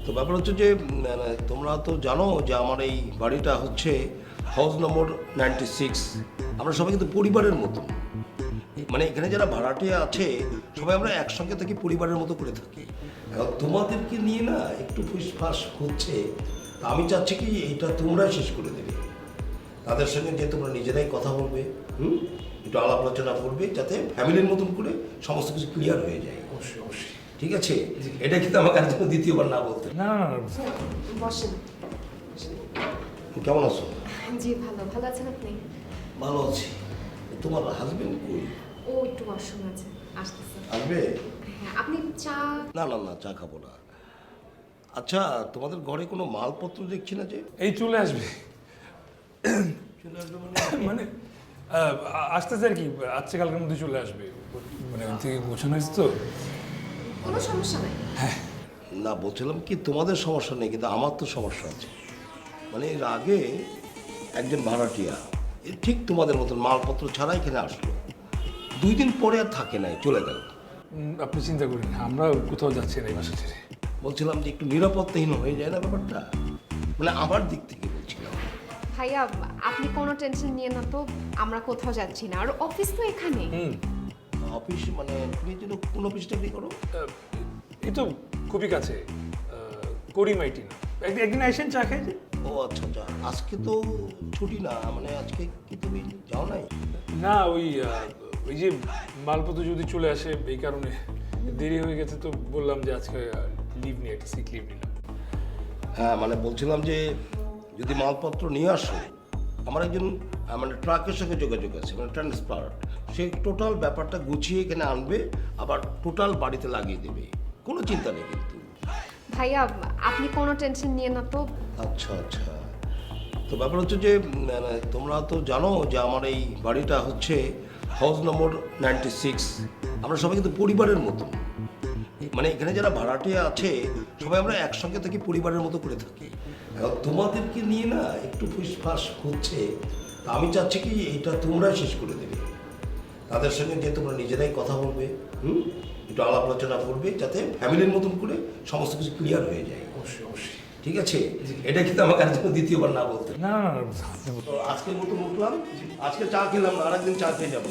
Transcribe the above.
তো ব্যাপার হচ্ছে যে তোমরা তো জানো যে আমার এই বাড়িটা হচ্ছে হাউস নম্বর 96। আমরা সবাই কিন্তু পরিবারের মতো, মানে এখানে যারা ভাড়াটিয়া আছে সবাই আমরা একসঙ্গে থাকি, পরিবারের মতো করে থাকি। এখন তোমাদেরকে নিয়ে না একটু ফুসফাস হচ্ছে, তা আমি চাচ্ছি কি এইটা তোমরাই শেষ করে দেবে। তাদের সঙ্গে যে তোমরা নিজেরাই কথা বলবে, একটু আলাপ আলোচনা করবে, যাতে ফ্যামিলির মতন করে সমস্ত কিছু ক্লিয়ার হয়ে যায়। অবশ্যই অবশ্যই। ঠিক আছে, এটা কিন্তু আমাকে আর যেন দ্বিতীয়বার না বলতে। না না না বসেন। কেমন আছো? জি ভালো, ভালো আছেন আপনি? ভালো আছি। তোমার হাজবেন্ড কই? ও একটু ওয়াশরুম আছে, আসতেছে। আসবে? হ্যাঁ, আপনি চা? না না না, চা খাবো না। আচ্ছা, তোমাদের ঘরে কোনো মালপত্র দেখছি না যে? এই চলে আসবে। চলে আসবে মানে আসতেছে আর কি, আজকে কালকের মধ্যে চলে আসবে। মানে ওই থেকে গোছানো হয়েছে তো। কোনো সমস্যা নাই। না, বলছিলাম কি তোমাদের সমস্যা নেই, কিন্তু আমার তো সমস্যা আছে। মানে এর আগে একজন ভাড়াটিয়া ঠিক তোমাদের মতন মালপত্র ছাড়া এখানে আসলো, 2 দিন পরে আর থাকে নাই, চলে গেল। আপনি চিন্তা করেন না, আমরা কোথাও যাচ্ছি না এই বাসা ছেড়ে। বলছিলাম যে একটু নিরাপত্তাহীন হয়ে যায় না ব্যাপারটা, মানে আমার দিক থেকে বলছিলাম। ভাইয়া আপনি কোনো টেনশন নিয়ে না তো, আমরা কোথাও যাচ্ছি না, আর অফিস তো এখানে। অফিস মানে তুমি যেন কোন অফিস চাকরি করো? এই তো খুবই কাছে, করিমাইটি না। একদিন আসেন চা খেয়ে যে। ও আচ্ছা আচ্ছা, আজকে তো ছুটি না, মানে আজকে কি তুমি যাও নাই? না ওই যে মালপত্র যদি চলে আসে এই কারণে দেরি হয়ে গেছে, তো বললাম যে আজকে লিভ নিয়ে একটা সিক লিভ নিলাম। হ্যাঁ, মানে বলছিলাম যে যদি মালপত্র নিয়ে আসো, আমার একজন মানে ট্রাকের সঙ্গে যোগাযোগ আছে, মানে ট্রান্সপার্ট, সে টোটাল ব্যাপারটা গুছিয়ে এখানে আনবে, আবার টোটাল বাড়িতে লাগিয়ে দেবে, কোনো চিন্তা নেই কিন্তু। ভাইয়া আপনি কোনো টেনশন নিয়ে না তো। আচ্ছা আচ্ছা, তো ব্যাপার হচ্ছে যে তোমরা তো জানো যে আমার এই বাড়িটা হচ্ছে হাউস নম্বর 96। আমরা সবাই কিন্তু পরিবারের মতো, মানে এখানে যারা ভাড়াটিয়া আছে সবাই আমরা একসঙ্গে থাকি, পরিবারের মতো করে থাকি। এখন তোমাদেরকে নিয়ে না একটু ফুসফাস হচ্ছে, তা আমি চাচ্ছি কি এইটা তোমরাই শেষ করে দেবে। তাদের সঙ্গে যে তোমরা নিজেরাই কথা বলবে, একটু আলাপ আলোচনা করবে, যাতে ফ্যামিলির মতন করে সমস্ত কিছু ক্লিয়ার হয়ে যায়। অবশ্যই অবশ্যই। ঠিক আছে, এটা কিন্তু আমাকে আর যেন দ্বিতীয়বার না বলতে। না না না তো আজকের মতো উঠলাম, আজকে চা খেলাম না, আরেকদিন চা খেয়ে যাবো।